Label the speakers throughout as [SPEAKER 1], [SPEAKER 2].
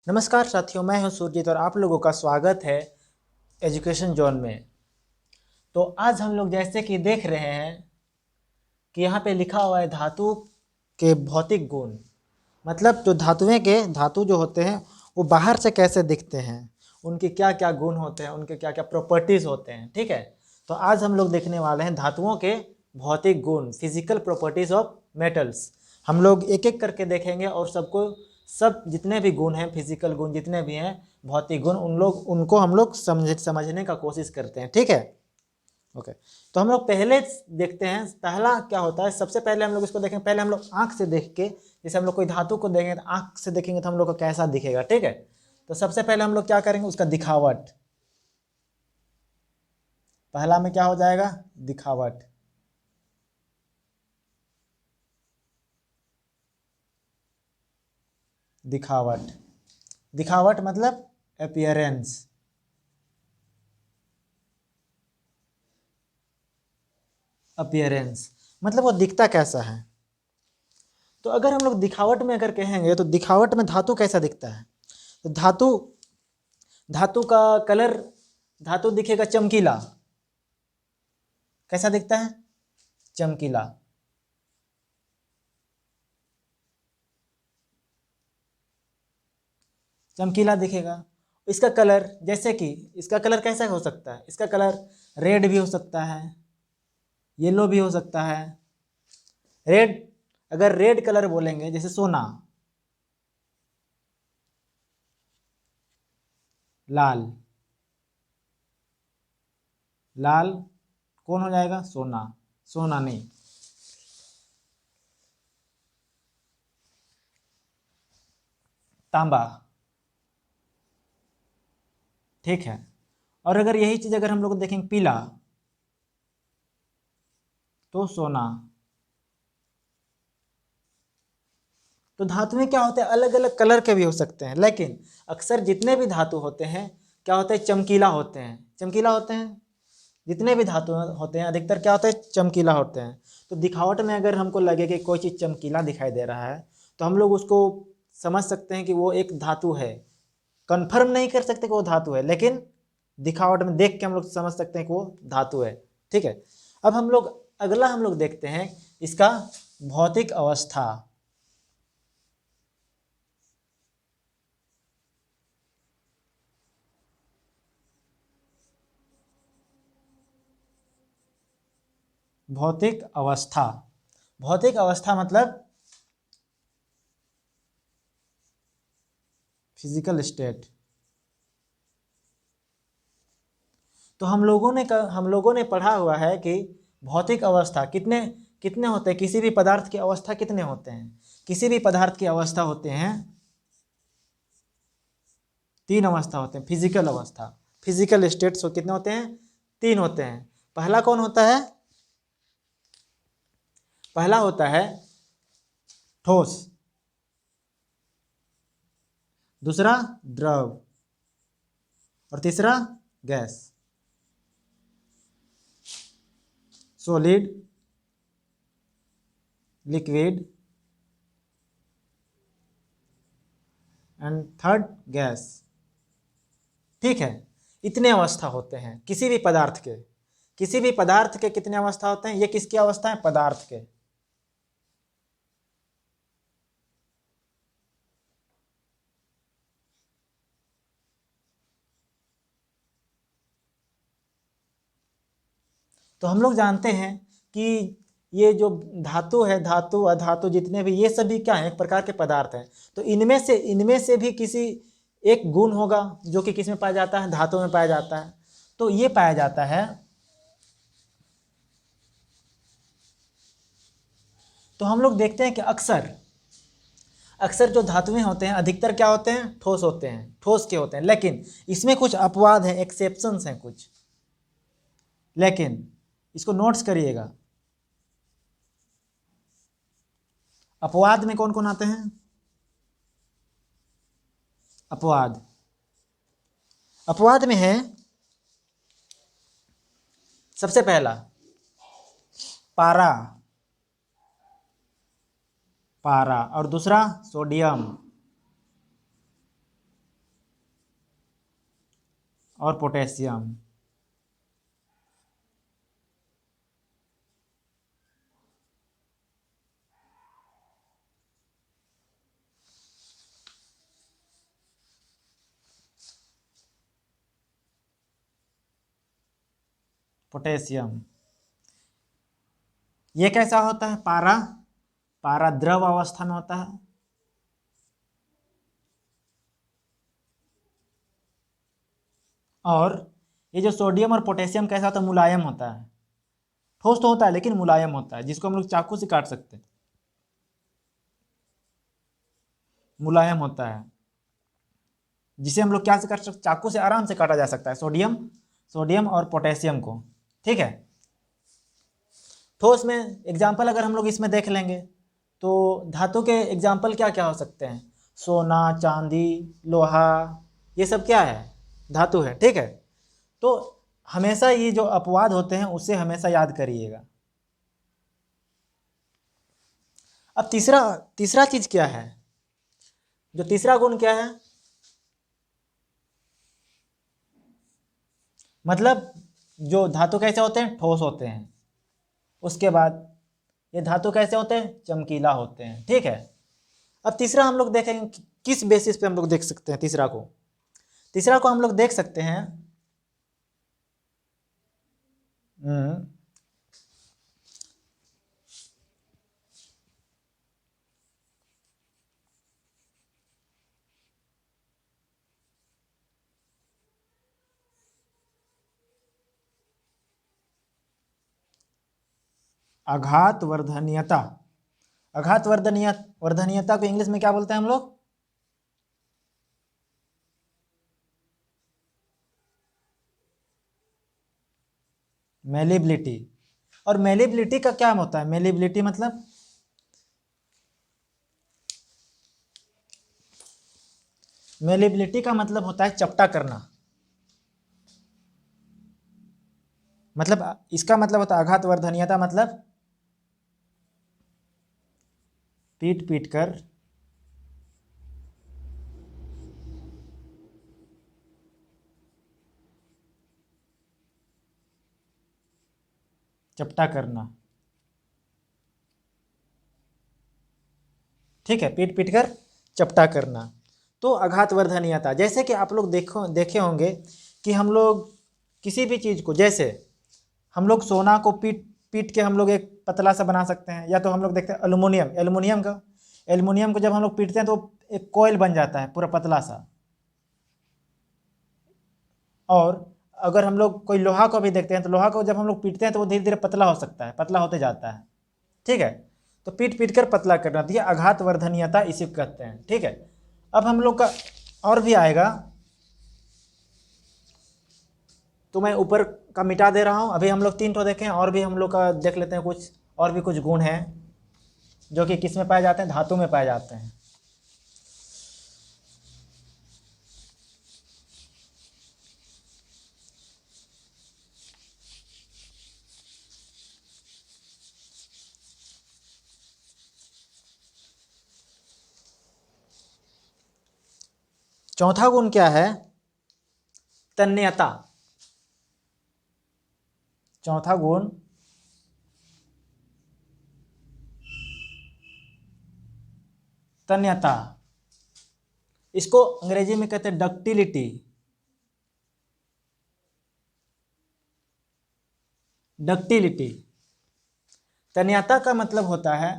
[SPEAKER 1] नमस्कार साथियों, मैं हूं सुरजीत और आप लोगों का स्वागत है एजुकेशन जोन में। तो आज हम लोग जैसे कि देख रहे हैं कि यहाँ पे लिखा हुआ है धातु के भौतिक गुण। मतलब जो धातु जो होते हैं वो बाहर से कैसे दिखते हैं, उनके क्या क्या गुण होते हैं, उनके क्या क्या प्रॉपर्टीज़ होते हैं। ठीक है, तो आज हम लोग देखने वाले हैं धातुओं के भौतिक गुण, फिजिकल प्रॉपर्टीज़ ऑफ मेटल्स। हम लोग एक एक करके देखेंगे और सब जितने भी गुण हैं, फिजिकल गुण जितने भी हैं, भौतिक गुण, उनको हम लोग समझने का कोशिश करते हैं। ठीक है, ओके। तो हम लोग पहले देखते हैं, पहला क्या होता है। सबसे पहले हम लोग इसको देखें, पहले हम लोग आंख से देख के, जैसे हम लोग कोई धातु को देखेंगे तो आंख से देखेंगे तो हम लोग को कैसा दिखेगा। ठीक है, तो सबसे पहले हम लोग क्या करेंगे, उसका दिखावट। पहला में क्या हो जाएगा, दिखावट। दिखावट दिखावट मतलब अपीयरेंस। अपीयरेंस मतलब वो दिखता कैसा है। तो अगर हम लोग दिखावट में अगर कहेंगे तो दिखावट में धातु कैसा दिखता है, तो धातु का कलर, धातु दिखेगा चमकीला। कैसा दिखता है, चमकीला। चमकीला दिखेगा। इसका कलर, जैसे कि इसका कलर कैसा हो सकता है, इसका कलर रेड भी हो सकता है, येलो भी हो सकता है। रेड, अगर रेड कलर बोलेंगे जैसे सोना, लाल, लाल कौन हो जाएगा, सोना। सोना नहीं, तांबा। ठीक है, और अगर यही चीज अगर हम लोग देखेंगे पीला, तो सोना। तो धातु में क्या होते हैं, अलग अलग कलर के भी हो सकते हैं, लेकिन अक्सर जितने भी धातु होते हैं क्या होते हैं, चमकीला होते हैं। चमकीला होते हैं, जितने भी धातु होते हैं अधिकतर क्या होते हैं, चमकीला होते हैं। तो दिखावट में अगर हमको लगे कि कोई चीज़ चमकीला दिखाई दे रहा है तो हम लोग उसको समझ सकते हैं कि वो एक धातु है। कंफर्म नहीं कर सकते कि वो धातु है, लेकिन दिखावट में देख के हम लोग समझ सकते हैं कि वो धातु है। ठीक है, अब अगला हम लोग देखते हैं इसका भौतिक अवस्था। भौतिक अवस्था, भौतिक अवस्था मतलब फिजिकल स्टेट। तो हम लोगों ने पढ़ा हुआ है कि भौतिक अवस्था कितने कितने होते हैं, किसी भी पदार्थ की अवस्था कितने होते हैं। किसी भी पदार्थ की अवस्था होते हैं, तीन अवस्था होते हैं। फिजिकल अवस्था, फिजिकल स्टेट्स कितने होते हैं, तीन होते हैं। पहला कौन होता है, पहला होता है ठोस, दूसरा द्रव, और तीसरा gas. Solid, liquid and third gas. ठीक है, इतने अवस्था होते हैं किसी भी पदार्थ के। किसी भी पदार्थ के कितने अवस्था होते हैं, ये किसकी अवस्था है, पदार्थ के। तो हम लोग जानते हैं कि ये जो धातु है, धातु अधातु जितने भी, ये सभी क्या है, एक प्रकार के पदार्थ हैं। तो इनमें से भी किसी एक गुण होगा जो कि किस में पाया जाता है, धातु में पाया जाता है। तो ये पाया जाता है। तो हम लोग देखते हैं कि अक्सर अक्सर जो धातुएं होते हैं अधिकतर क्या होते हैं, ठोस होते हैं, ठोस के होते हैं। लेकिन इसमें कुछ अपवाद हैं, एक्सेप्शंस हैं कुछ। लेकिन इसको नोट्स करिएगा, अपवाद में कौन कौन आते हैं। अपवाद, अपवाद में है सबसे पहला पारा, पारा, और दूसरा सोडियम, और पोटेशियम। पोटेशियम ये कैसा होता है? पारा, पारा द्रव अवस्था में होता है। और ये जो सोडियम और पोटेशियम कैसा होता है? मुलायम होता है। ठोस तो होता है लेकिन मुलायम होता है, जिसको हम लोग चाकू से काट सकते हैं। मुलायम होता है, जिसे हम लोग क्या से काट सकते? चाकू से आराम से काटा जा सकता है सोडियम, सोडियम और पोटेशियम को। ठीक है। ठोस में एग्जाम्पल अगर हम लोग इसमें देख लेंगे तो धातु के एग्जाम्पल क्या क्या हो सकते हैं? सोना, चांदी, लोहा, ये सब क्या है? धातु है। ठीक है। तो हमेशा ये जो अपवाद होते हैं उसे हमेशा याद करिएगा। अब तीसरा तीसरा चीज क्या है? जो तीसरा गुण क्या है? मतलब जो धातु कैसे होते हैं? ठोस होते हैं। उसके बाद ये धातु कैसे होते हैं? चमकीला होते हैं। ठीक है। अब तीसरा हम लोग देखेंगे किस बेसिस पे हम लोग देख सकते हैं तीसरा को। तीसरा को हम लोग देख सकते हैं आघात वर्धनीयता। आघात वर्धनीयता को इंग्लिश में क्या बोलते हैं हम लोग? मेलिबिलिटी। और मेलिबिलिटी का क्या होता है? मेलिबिलिटी मतलब मेलिबिलिटी का मतलब होता है चपटा करना। मतलब इसका मतलब होता है आघात वर्धनीयता मतलब पीट पीट कर चपटा करना। ठीक है। पीट पीट कर चपटा करना। तो आघात वर्धनीयता, जैसे कि आप लोग देखे होंगे कि हम लोग किसी भी चीज़ को, जैसे हम लोग सोना को पीट पीट के हम लोग एक पतला सा बना सकते हैं, या तो हम लोग देखते हैं एल्युमिनियम को जब हम लोग पीटते हैं तो एक कोयल बन जाता है पूरा पतला सा। और अगर हम लोग कोई लोहा को भी देखते हैं तो लोहा को जब हम लोग पीटते हैं तो वो धीरे धीरे पतला हो सकता है, पतला होते जाता है। ठीक है। तो पीट पीट कर पतला करना, तो ये आघात वर्धनीयता इसी को कहते हैं। ठीक है। अब हम लोग का और भी आएगा, तो मैं ऊपर का मिटा दे रहा हूँ। अभी हम लोग 3 ठो देखें, और भी हम लोग का देख लेते हैं कुछ, और भी कुछ गुण हैं जो कि किस में पाए जाते हैं? धातु में पाए जाते हैं। चौथा गुण क्या है? तन्यता। चौथा गुण तन्यता, इसको अंग्रेजी में कहते हैं डक्टिलिटी। डक्टिलिटी, तन्यता का मतलब होता है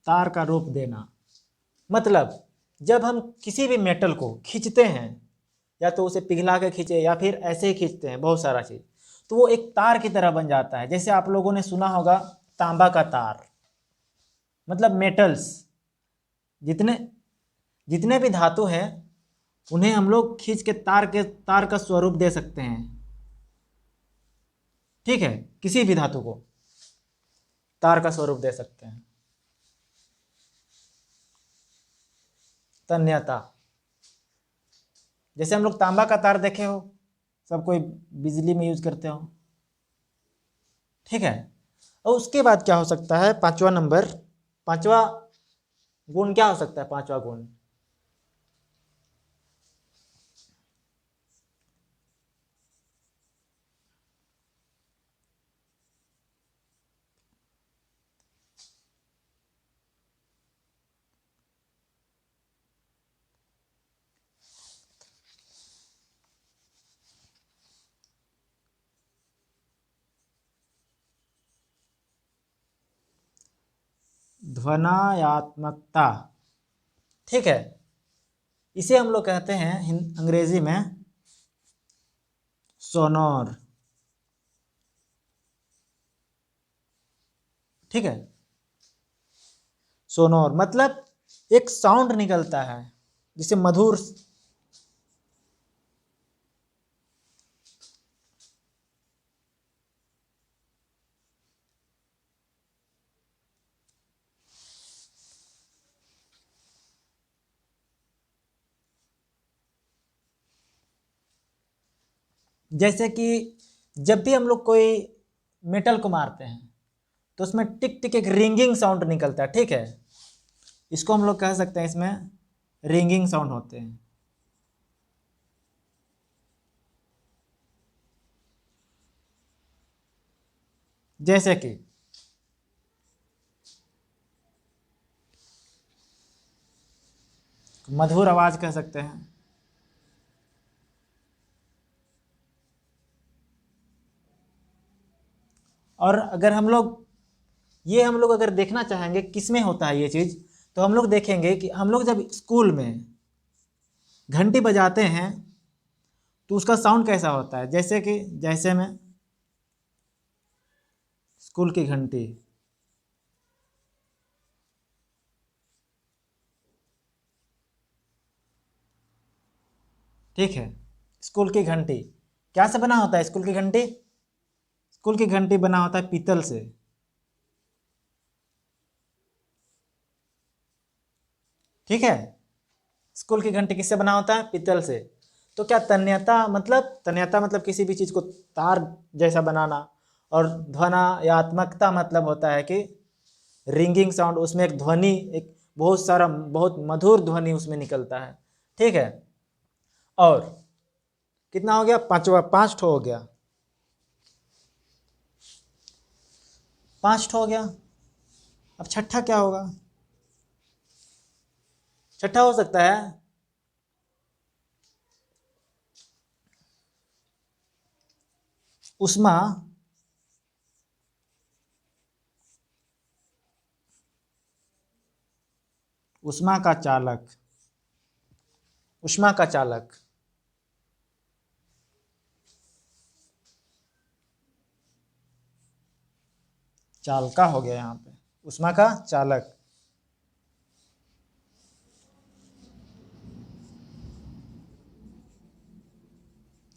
[SPEAKER 1] तार का रूप देना। मतलब जब हम किसी भी मेटल को खींचते हैं, या तो उसे पिघला के खींचे या फिर ऐसे ही खींचते हैं बहुत सारा चीज, तो वो एक तार की तरह बन जाता है। जैसे आप लोगों ने सुना होगा तांबा का तार। मतलब मेटल्स, जितने जितने भी धातु हैं उन्हें हम लोग खींच के तार का स्वरूप दे सकते हैं। ठीक है। किसी भी धातु को तार का स्वरूप दे सकते हैं। तन्यता। जैसे हम लोग तांबा का तार देखे हो, सब कोई बिजली में यूज करते हो, ठीक है। और उसके बाद क्या हो सकता है, पांचवा नंबर, पांचवा गुण क्या हो सकता है, पांचवा गुण, ध्वनायात्मकता, ठीक है। इसे हम लोग कहते हैं अंग्रेजी में सोनोर, ठीक है। सोनोर मतलब एक साउंड निकलता है जिसे मधुर, जैसे कि जब भी हम लोग कोई मेटल को मारते हैं तो उसमें टिक टिक एक रिंगिंग साउंड निकलता है, ठीक है। इसको हम लोग कह सकते हैं, इसमें रिंगिंग साउंड होते हैं। जैसे कि मधुर आवाज कह सकते हैं। और अगर हम लोग अगर देखना चाहेंगे किस में होता है ये चीज, तो हम लोग देखेंगे कि हम लोग जब स्कूल में घंटी बजाते हैं तो उसका साउंड कैसा होता है, जैसे में स्कूल की घंटी, ठीक है। स्कूल की घंटी क्या से बना होता है, स्कूल की घंटी, स्कूल की घंटी बना होता है पीतल से, ठीक है। स्कूल की घंटी किससे बना होता है, पीतल से। तो क्या तन्यता मतलब किसी भी चीज को तार जैसा बनाना, और ध्वनायात्मकता मतलब होता है कि रिंगिंग साउंड, उसमें एक ध्वनि, एक बहुत मधुर ध्वनि उसमें निकलता है, ठीक है। और कितना हो गया, पांचवा, पांच ठो हो गया, पांच ठो हो गया। अब छठा क्या होगा, छठा हो सकता है उष्मा, उष्मा का चालक, उष्मा का चालक, चालका हो गया यहाँ पे, उष्मा का चालक।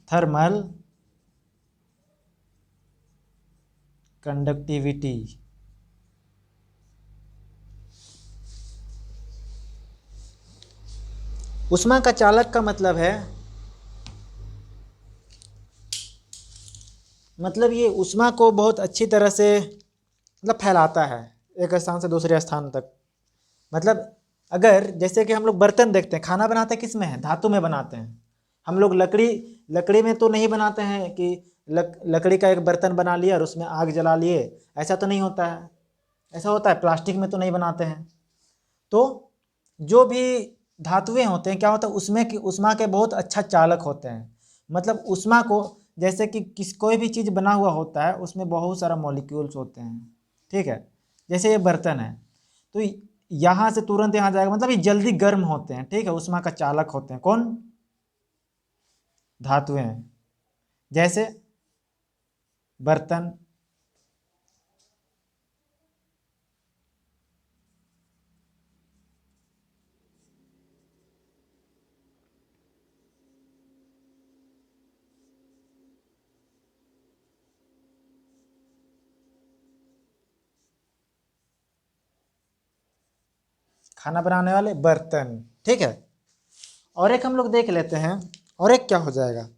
[SPEAKER 1] थर्मल कंडक्टिविटी, उष्मा का चालक का मतलब है, मतलब ये उष्मा को बहुत अच्छी तरह से मतलब फैलाता है एक स्थान से दूसरे स्थान तक। मतलब अगर जैसे कि हम लोग बर्तन देखते हैं, खाना बनाते हैं किस में है, धातु में बनाते हैं। हम लोग लकड़ी लकड़ी में तो नहीं बनाते हैं कि लकड़ी का एक बर्तन बना लिया और उसमें आग जला लिए, ऐसा तो नहीं होता है। ऐसा होता है प्लास्टिक में तो नहीं बनाते हैं। तो जो भी धातुएं होते हैं क्या होता है, उसमें कि उष्मा के बहुत अच्छा चालक होते हैं। मतलब उष्मा को, जैसे कि कोई भी चीज़ बना हुआ होता है उसमें बहुत सारा मॉलिक्यूल्स होते हैं, ठीक है। जैसे ये बर्तन है तो यहाँ से तुरंत यहाँ जाएगा, मतलब ये जल्दी गर्म होते हैं, ठीक है। उष्मा का चालक होते हैं कौन, धातुएं हैं। जैसे बर्तन, खाना बनाने वाले बर्तन, ठीक है। और एक हम लोग देख लेते हैं और एक क्या हो जाएगा,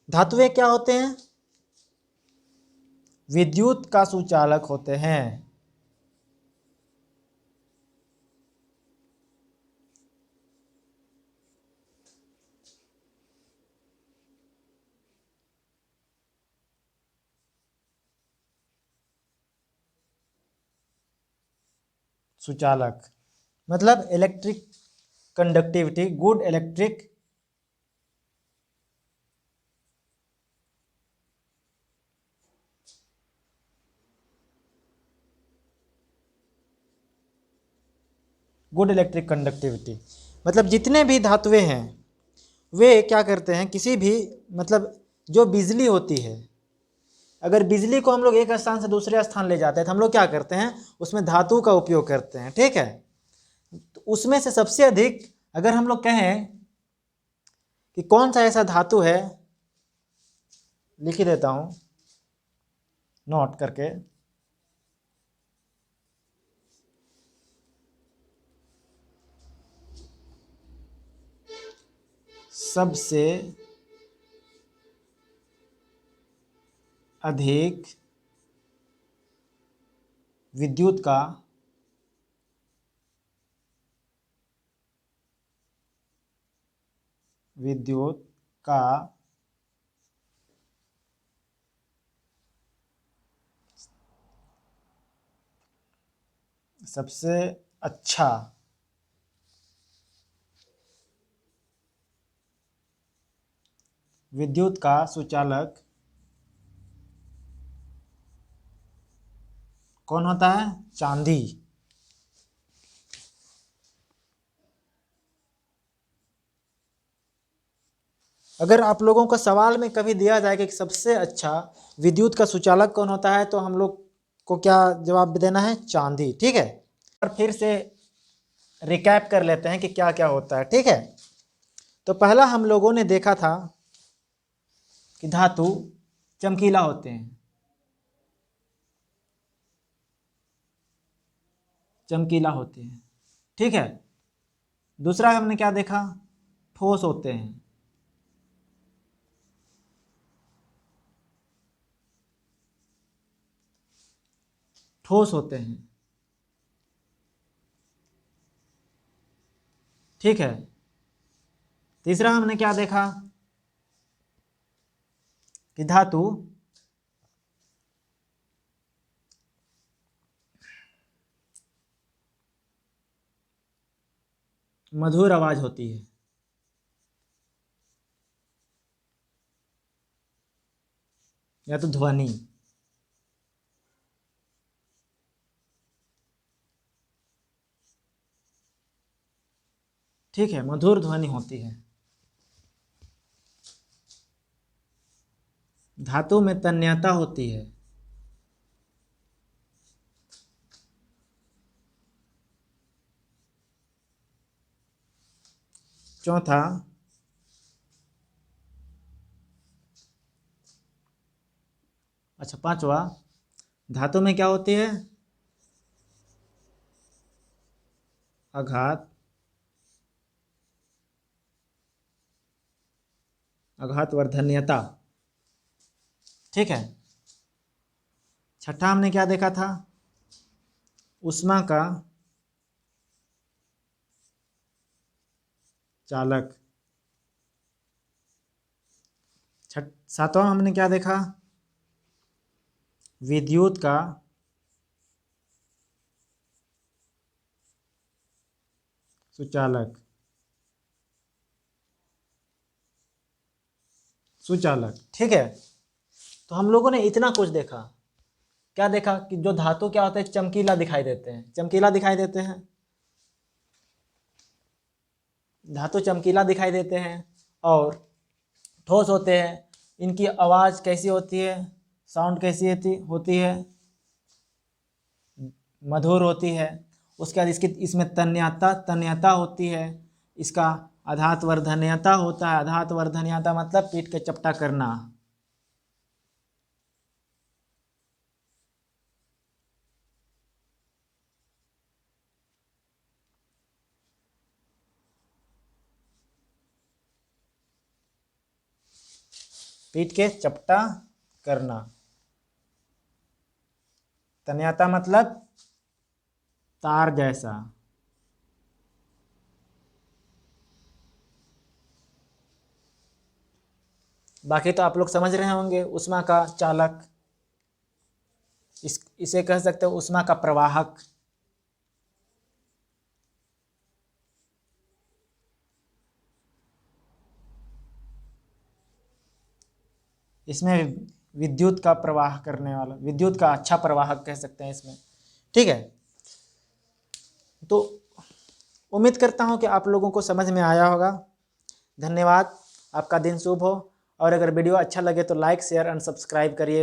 [SPEAKER 1] धातुएं क्या होते हैं, विद्युत का सुचालक होते हैं। सुचालक मतलब electric conductivity, good electric good electric conductivity, मतलब जितने भी धातुएं हैं वे क्या करते हैं, किसी भी मतलब जो बिजली होती है, अगर बिजली को हम लोग एक स्थान से दूसरे स्थान ले जाते हैं तो हम लोग क्या करते हैं, उसमें धातु का उपयोग करते हैं, ठीक है। तो उसमें से सबसे अधिक अगर हम लोग कहें कि कौन सा ऐसा धातु है, लिख ही देता हूं नोट करके, सबसे अधिक विद्युत का विद्युत का सबसे अच्छा विद्युत का सुचालक कौन होता है, चांदी। अगर आप लोगों को सवाल में कभी दिया जाए कि सबसे अच्छा विद्युत का सुचालक कौन होता है, तो हम लोग को क्या जवाब देना है, चांदी, ठीक है। और फिर से रिकैप कर लेते हैं कि क्या क्या होता है, ठीक है। तो पहला हम लोगों ने देखा था कि धातु चमकीला होते हैं, चमकीला होते हैं, ठीक है। दूसरा हमने क्या देखा, ठोस होते हैं, ठोस होते हैं, ठीक है। तीसरा हमने क्या देखा कि धातु मधुर आवाज होती है, या तो ध्वनि, ठीक है, मधुर ध्वनि होती है। धातु में तन्यता होती है, चौथा अच्छा पांचवा, धातु में क्या होती है, आघात, आघात वर्धन्यता, ठीक है। छठा हमने क्या देखा था, ऊष्मा का चालक। सातवां हमने क्या देखा, विद्युत का सुचालक, सुचालक, ठीक है। तो हम लोगों ने इतना कुछ देखा, क्या देखा कि जो धातु क्या होते हैं, चमकीला दिखाई देते हैं, चमकीला दिखाई देते हैं, धातु चमकीला दिखाई देते हैं, और ठोस होते हैं, इनकी आवाज़ कैसी होती है, साउंड कैसी होती है, मधुर होती है। उसके बाद इसकी इसमें तन्यता तन्यता होती है, इसका आघात वर्धन्यता होता है, आघात वर्धन्यता मतलब पीट के चपटा करना, पीट के चपटा करना। तन्यता मतलब तार जैसा। बाकी तो आप लोग समझ रहे होंगे। ऊष्मा का चालक, इसे कह सकते हो ऊष्मा का प्रवाहक। इसमें विद्युत का प्रवाह करने वाला, विद्युत का अच्छा प्रवाहक कह सकते हैं इसमें। ठीक है, तो उम्मीद करता हूं कि आप लोगों को समझ में आया होगा। धन्यवाद, आपका दिन शुभ हो। और अगर वीडियो अच्छा लगे तो लाइक शेयर एंड सब्सक्राइब करिए।